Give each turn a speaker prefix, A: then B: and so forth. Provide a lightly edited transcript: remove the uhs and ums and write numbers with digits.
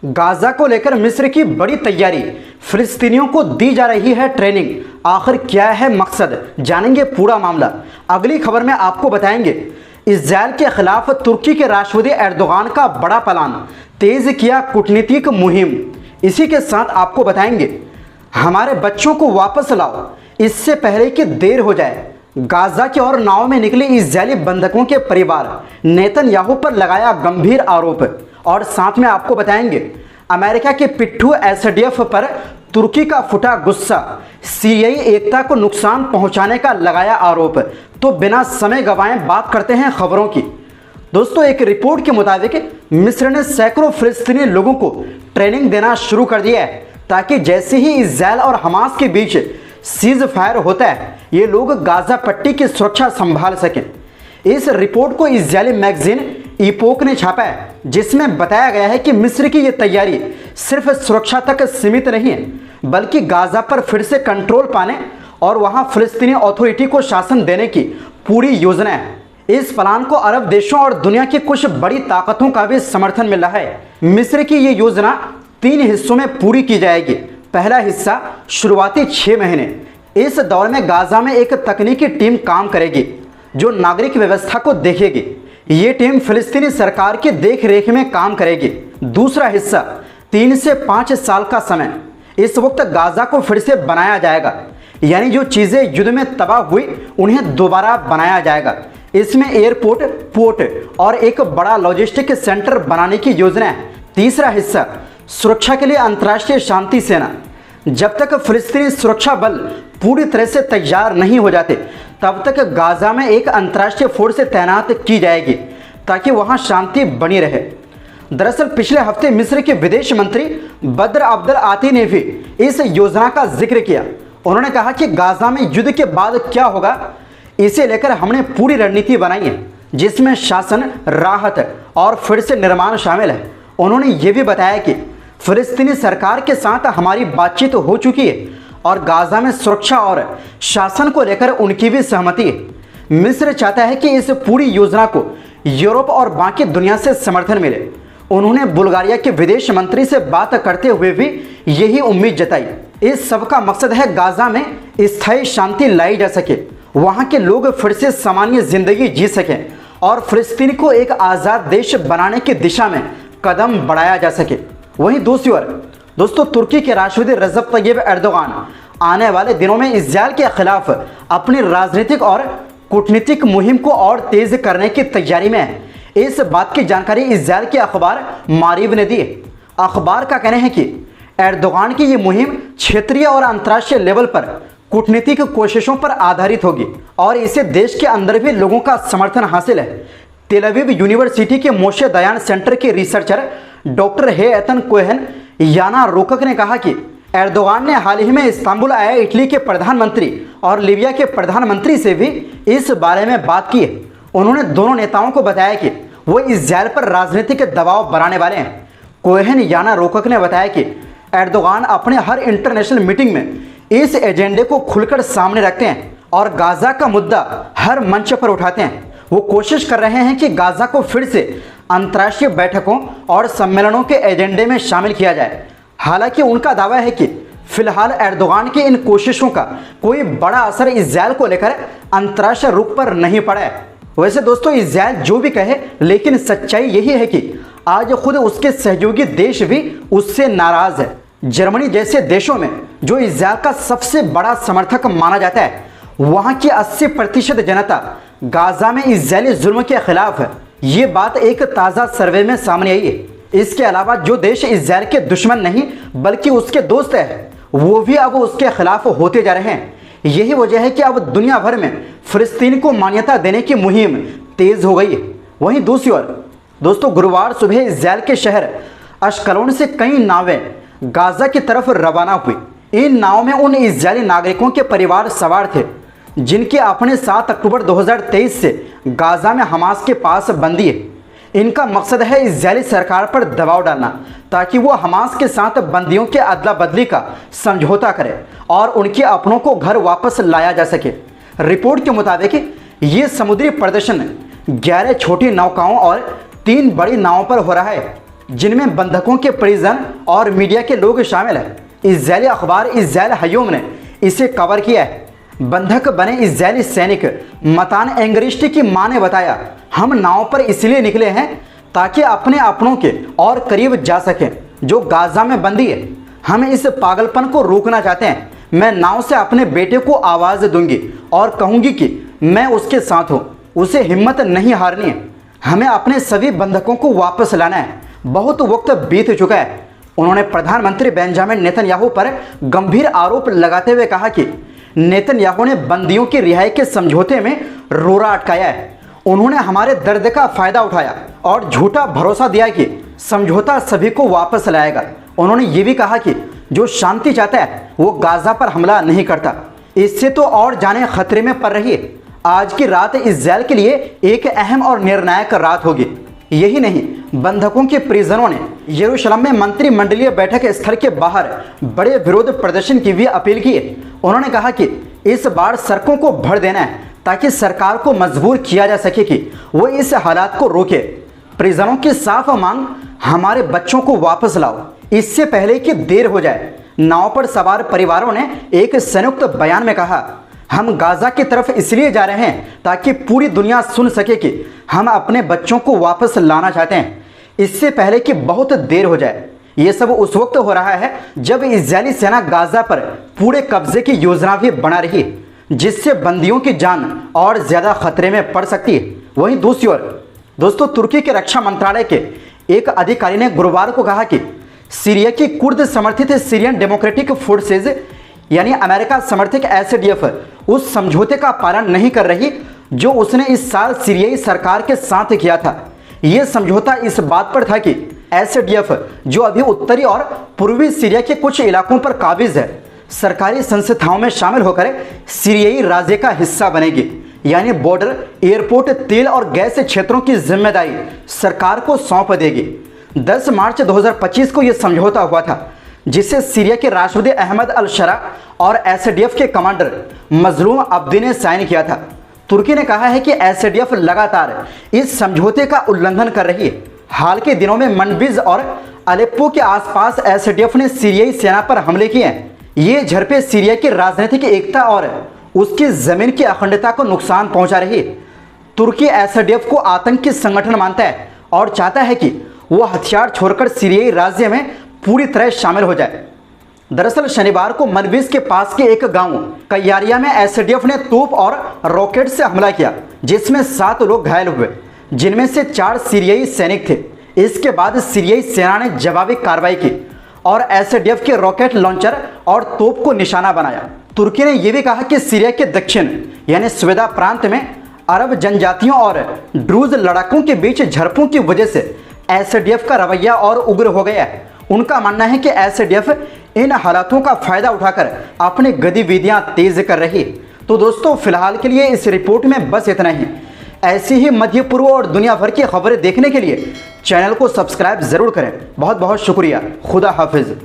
A: Gaza को लेकर मिस्र की बड़ी तैयारी, फिलिस्तीनियों को दी जा रही है ट्रेनिंग। आखिर क्या है मकसद, जानेंगे पूरा मामला। अगली खबर में आपको बताएंगे इजरायल के खिलाफ तुर्की के राष्ट्रपति एर्दोगान का बड़ा प्लान, तेज किया कूटनीतिक मुहिम। इसी के साथ आपको बताएंगे हमारे बच्चों को वापस लाओ इससे पहले कि देर हो जाए। गाजा की ओर नाव में निकले इजरायली बंधकों के परिवार, नेतन्याहू पर लगाया गंभीर आरोप। और साथ में आपको बताएंगे अमेरिका के पिट्ठू एसडीएफ पर तुर्की का फुटा गुस्सा, सीरियाई एकता को नुकसान पहुंचाने का लगाया आरोप। तो बिना समय गंवाए बात करते हैं खबरों की। दोस्तों, एक रिपोर्ट के मुताबिक मिस्र ने सैकड़ों फिलिस्तीनी लोगों को ट्रेनिंग देना शुरू कर दिया है, ताकि जैसे ही इजरायल और हमास के बीच सीज फायर होता है ये लोग गाजा पट्टी की सुरक्षा संभाल सकें। इस रिपोर्ट को इजरायली मैगजीन इपोक ने छापा है, जिसमें बताया गया है कि मिस्र की ये तैयारी सिर्फ सुरक्षा तक सीमित नहीं है, बल्कि गाजा पर फिर से कंट्रोल पाने और वहां फिलिस्तीनी अथॉरिटी को शासन देने की पूरी योजना है। इस प्लान को अरब देशों और दुनिया की कुछ बड़ी ताकतों का भी समर्थन मिल रहा है। मिस्र की ये योजना 3 हिस्सों में पूरी की जाएगी। पहला हिस्सा शुरुआती 6 महीने। इस दौर में गाजा में एक तकनीकी टीम काम करेगी जो नागरिक व्यवस्था को देखेगी। ये टीम फिलिस्तीनी सरकार की देखरेख में काम करेगी। दूसरा हिस्सा 3 से 5 साल का समय। इस वक्त गाजा को फिर से बनाया जाएगा, यानी जो चीज़ें युद्ध में तबाह हुई उन्हें दोबारा बनाया जाएगा। इसमें एयरपोर्ट, पोर्ट और एक बड़ा लॉजिस्टिक सेंटर बनाने की योजना है। तीसरा हिस्सा सुरक्षा के लिए अंतर्राष्ट्रीय शांति सेना। जब तक फिलिस्तीनी सुरक्षा बल पूरी तरह से तैयार नहीं हो जाते तब तक गाजा में एक अंतर्राष्ट्रीय फोर्स तैनात की जाएगी, ताकि वहां शांति बनी रहे। दरअसल पिछले हफ्ते मिस्र के विदेश मंत्री बद्र अब्देल आती ने भी इस योजना का जिक्र किया। उन्होंने कहा कि गाजा में युद्ध के बाद क्या होगा, इसे लेकर हमने पूरी रणनीति बनाई है, जिसमें शासन, राहत और फिर से निर्माण शामिल है। उन्होंने ये भी बताया कि फिलिस्तीनी सरकार के साथ हमारी बातचीत हो चुकी है और गाजा में सुरक्षा और शासन को लेकर उनकी भी सहमति है। मिस्र चाहता है कि इस पूरी योजना को यूरोप और बाकी दुनिया से समर्थन मिले। उन्होंने बुल्गारिया के विदेश मंत्री से बात करते हुए भी यही उम्मीद जताई। इस सब का मकसद है गाजा में स्थायी शांति लाई जा सके, वहाँ के लोग फिर से सामान्य जिंदगी जी सकें और फिलिस्तीन को एक आज़ाद देश बनाने की दिशा में कदम बढ़ाया जा सके। वहीं दूसरी ओर दोस्तों, तुर्की के राष्ट्रपति रजब तैयब एर्दोगान आने वाले दिनों में इजरायल के खिलाफ अपनी राजनीतिक और कूटनीतिक मुहिम को और तेज करने की तैयारी में है। इस बात की जानकारी इजरायल के अखबार मारीब ने दी। अखबार का कहना है कि एर्दोगान की ये मुहिम क्षेत्रीय और अंतर्राष्ट्रीय लेवल पर कूटनीतिक कोशिशों पर आधारित होगी और इसे देश के अंदर भी लोगों का समर्थन हासिल है। तेल अवीव यूनिवर्सिटी के मोशे दयान सेंटर के रिसर्चर डॉक्टर हेयतन कोहेन याना रोकक ने कहा कि एर्दोगान ने हाल ही में इस्तांबुल आए इटली के प्रधानमंत्री और लीबिया के प्रधानमंत्री से भी इस बारे में बात की है। उन्होंने दोनों नेताओं को बताया कि वो इजरायल पर राजनीतिक दबाव बनाने वाले हैं। कोहेन याना रोकक ने बताया कि एर्दोगान अपने हर इंटरनेशनल मीटिंग में इस एजेंडे को खुलकर सामने रखते हैं और गाजा का मुद्दा हर मंच पर उठाते हैं। वो कोशिश कर रहे हैं कि गाजा को फिर से अंतर्राष्ट्रीय बैठकों और सम्मेलनों के एजेंडे में शामिल किया जाए। हालांकि उनका दावा है कि फिलहाल एर्दोगान की इन कोशिशों का कोई बड़ा असर इजरायल को लेकर अंतर्राष्ट्रीय रुख पर नहीं पड़ा है। वैसे दोस्तों, इजरायल जो भी कहे, लेकिन सच्चाई यही है कि आज खुद उसके सहयोगी देश भी उससे नाराज है। जर्मनी जैसे देशों में जो इजरायल का सबसे बड़ा समर्थक माना जाता है, वहां की 80% जनता गाजा में इजरायली जुल्म के खिलाफ है। ये बात एक ताज़ा सर्वे में सामने आई है। इसके अलावा जो देश इजरायल के दुश्मन नहीं बल्कि उसके दोस्त है, वो भी अब उसके खिलाफ होते जा रहे हैं। यही वजह है कि अब दुनिया भर में फिलिस्तीन को मान्यता देने की मुहिम तेज हो गई है। वहीं दूसरी ओर दोस्तों, गुरुवार सुबह इजरायल के शहर अशकलोन से कई नावें गाजा की तरफ रवाना हुई। इन नावों में उन इजरायली नागरिकों के परिवार सवार थे जिनके अपने 7 अक्टूबर 2023 से गाजा में हमास के पास बंदी है। इनका मकसद है इजरायली सरकार पर दबाव डालना, ताकि वो हमास के साथ बंदियों के अदला बदली का समझौता करे और उनके अपनों को घर वापस लाया जा सके। रिपोर्ट के मुताबिक ये समुद्री प्रदर्शन 11 छोटी नौकाओं और 3 बड़ी नावों पर हो रहा है। जिनमें बंधकों के परिजन और मीडिया के लोग शामिल हैं। इजरायली अखबार इजरायल हयोम ने इसे कवर किया है। बंधक बने इजरायली सैनिक मतान एंगरिश्टी की मां ने बताया, हम नाव पर इसलिए निकले हैं ताकि अपने अपनों के और करीब जा सकें जो गाजा में बंदी है। हम इस पागलपन को रोकना चाहते हैं। मैं नाव से अपने बेटे को आवाज़ दूंगी और कहूंगी कि मैं उसके साथ हूँ। उसे हिम्मत नहीं हारनी है। हमें अपने सभी बंधकों को वापस लाना है। बहुत वक्त बीत चुका है। उन्होंने प्रधानमंत्री बेंजामिन नेतन्याहू पर गंभीर आरोप लगाते हुए कहा कि नेतन्याहू ने बंदियों की रिहाई के समझौते में रोड़ा अटकाया है। उन्होंने हमारे दर्द का फायदा उठाया और झूठा भरोसा दिया कि समझौता सभी को वापस लाएगा। उन्होंने ये भी कहा कि जो शांति चाहता है वो गाजा पर हमला नहीं करता। इससे तो और जानें खतरे में पड़ रही है। आज की रात इजरायल के लिए एक अहम और निर्णायक रात होगी। यही नहीं, बंधकों के परिजनों ने यरूशलेम में मंत्रिमंडलीय बैठक स्थल के बाहर बड़े विरोध प्रदर्शन की भी अपील की है। उन्होंने कहा कि इस बार सड़कों को भर देना है ताकि सरकार को मजबूर किया जा सके कि वो इस हालात को रोके। परिजनों की साफ मांग, हमारे बच्चों को वापस लाओ इससे पहले कि देर हो जाए। नाव पर सवार परिवारों ने एक संयुक्त बयान में कहा, हम गाजा की तरफ इसलिए जा रहे हैं ताकि पूरी दुनिया सुन सके कि हम अपने बच्चों को वापस लाना चाहते हैं इससे पहले कि बहुत देर हो जाए। ये सब उस वक्त हो रहा है जब इजरायली सेना गाजा पर पूरे कब्जे की योजना भी बना रही है, जिससे बंदियों की जान और ज्यादा खतरे में पड़ सकती है। वहीं दूसरी ओर दोस्तों, तुर्की के रक्षा मंत्रालय के एक अधिकारी ने गुरुवार को कहा कि सीरिया की कुर्द समर्थित सीरियन डेमोक्रेटिक फोर्सेज यानी अमेरिका समर्थित एसडीएफ उस समझौते का पालन नहीं कर रही जो उसने इस साल सीरियाई सरकार के साथ किया था। यह समझौता इस बात पर था कि एसडीएफ, जो अभी उत्तरी और पूर्वी सीरिया के कुछ इलाकों पर काबिज है, सरकारी संस्थाओं में शामिल होकर सीरियाई राज्य का हिस्सा बनेगी। यानी बॉर्डर, एयरपोर्ट, तेल और गैस क्षेत्रों की जिम्मेदारी सरकार को सौंप देगी। 10 मार्च 2025 को यह समझौता हुआ था जिसे सीरिया के राष्ट्रपति अहमद अल शरा और एसडीएफ के कमांडर मजलूम अब्दी ने साइन किया था। तुर्की ने कहा है कि एसडीएफ लगातार इस समझौते का उल्लंघन कर रही है। हाल के दिनों में मनबिज और अलेप्पो के आसपास एसडीएफ ने सीरियाई सेना पर हमले किए हैं। ये झड़पें सीरिया की राजनीतिक एकता और उसकी जमीन की अखंडता को नुकसान पहुंचा रही है। तुर्की एसडीएफ को आतंकी संगठन मानता है और चाहता है कि वो हथियार छोड़कर सीरियाई राज्य में पूरी तरह शामिल हो जाए। दरअसल शनिवार को मनबिज के पास के एक गांव कयारिया में एसडीएफ ने तोप और रॉकेट से हमला किया, जिसमें 7 लोग घायल हुए, जिनमें से 4 सीरियाई सैनिक थे। इसके बाद सीरियाई सेना ने जवाबी कार्रवाई की और एसडीएफ के रॉकेट लॉन्चर और तोप को निशाना बनाया। तुर्की ने यह भी कहा कि सीरिया के दक्षिण यानी स्वेदा प्रांत में अरब जनजातियों और ड्रूज लड़ाकों के बीच झड़पों की वजह से एसडीएफ का रवैया और उग्र हो गया है। उनका मानना है कि एसडीएफ इन हालातों का फायदा उठाकर अपनी गतिविधियां तेज कर रही है। तो दोस्तों, फिलहाल के लिए इस रिपोर्ट में बस इतना ही। ऐसी ही मध्य पूर्व और दुनिया भर की खबरें देखने के लिए चैनल को सब्सक्राइब जरूर करें। बहुत बहुत शुक्रिया। खुदा हाफिज।